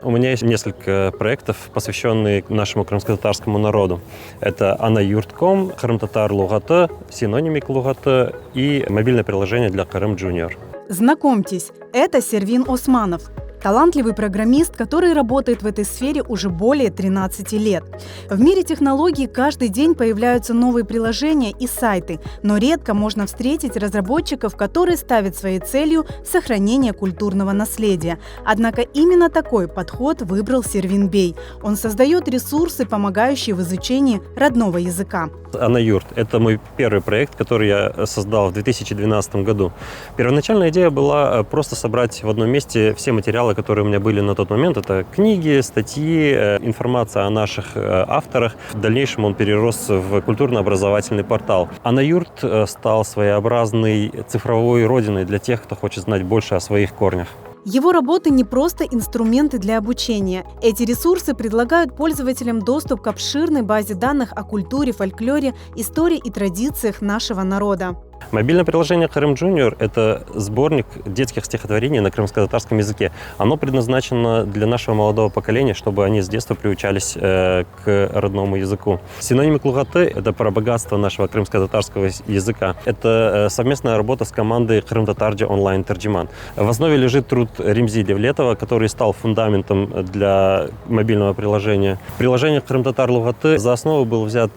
У меня есть несколько проектов, посвященные нашему крымско-татарскому народу. Это Анаюрт.ком, Крым-татар Лугаты, Синонимик Лугаты и мобильное приложение для Крым Junior. Знакомьтесь, это Сервин Османов. Талантливый программист, который работает в этой сфере уже более 13 лет. В мире технологий каждый день появляются новые приложения и сайты, но редко можно встретить разработчиков, которые ставят своей целью сохранение культурного наследия. Однако именно такой подход выбрал Сервин Бей. Он создает ресурсы, помогающие в изучении родного языка. Анаюрт – это мой первый проект, который я создал в 2012 году. Первоначальная идея была просто собрать в одном месте все материалы, которые у меня были на тот момент. Это книги, статьи, информация о наших авторах. В дальнейшем он перерос в культурно-образовательный портал. Анаюрт стал своеобразной цифровой родиной для тех, кто хочет знать больше о своих корнях. Его работы не просто инструменты для обучения. Эти ресурсы предлагают пользователям доступ к обширной базе данных о культуре, фольклоре, истории и традициях нашего народа. Мобильное приложение Крым Junior – это сборник детских стихотворений на крымско-татарском языке. Оно предназначено для нашего молодого поколения, чтобы они с детства приучались к родному языку. Синонимик Лугаты – это про богатство нашего крымско-татарского языка. Это совместная работа с командой Крым-татарджи онлайн-терджиман. В основе лежит труд Римзи Девлетова, который стал фундаментом для мобильного приложения. В приложениях Крым-татар Лугаты за основу был взят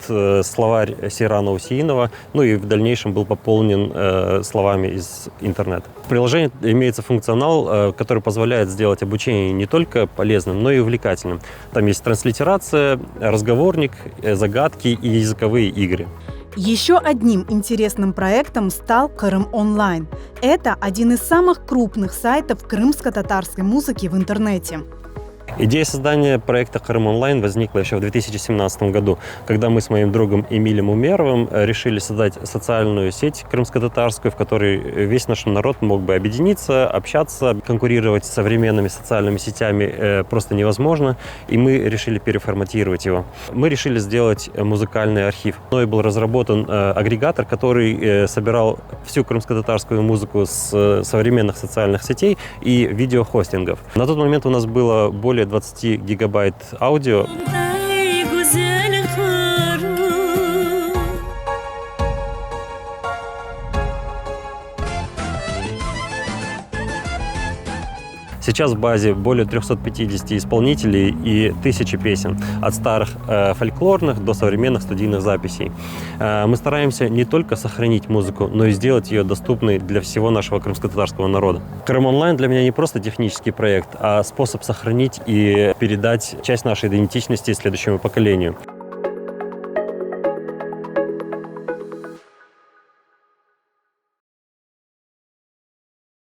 словарь Сейрана Усеинова, ну и в дальнейшем был пополнен словами из интернета. В приложении имеется функционал, который позволяет сделать обучение не только полезным, но и увлекательным. Там есть транслитерация, разговорник, загадки и языковые игры. Еще одним интересным проектом стал Крым Онлайн. Это один из самых крупных сайтов крымско-татарской музыки в интернете. Идея создания проекта Крым Онлайн возникла еще в 2017 году, когда мы с моим другом Эмилем Умеровым решили создать социальную сеть крымско-татарскую, в которой весь наш народ мог бы объединиться, общаться. Конкурировать с современными социальными сетями просто невозможно, и мы решили переформатировать его. Мы решили сделать музыкальный архив. Мной был разработан агрегатор, который собирал всю крымско-татарскую музыку с современных социальных сетей и видеохостингов. На тот момент у нас было более 20 гигабайт аудио. Сейчас в базе более 350 исполнителей и 1000 песен, от старых фольклорных до современных студийных записей. Мы стараемся не только сохранить музыку, но и сделать ее доступной для всего нашего крымско-татарского народа. Крым Онлайн для меня не просто технический проект, а способ сохранить и передать часть нашей идентичности следующему поколению.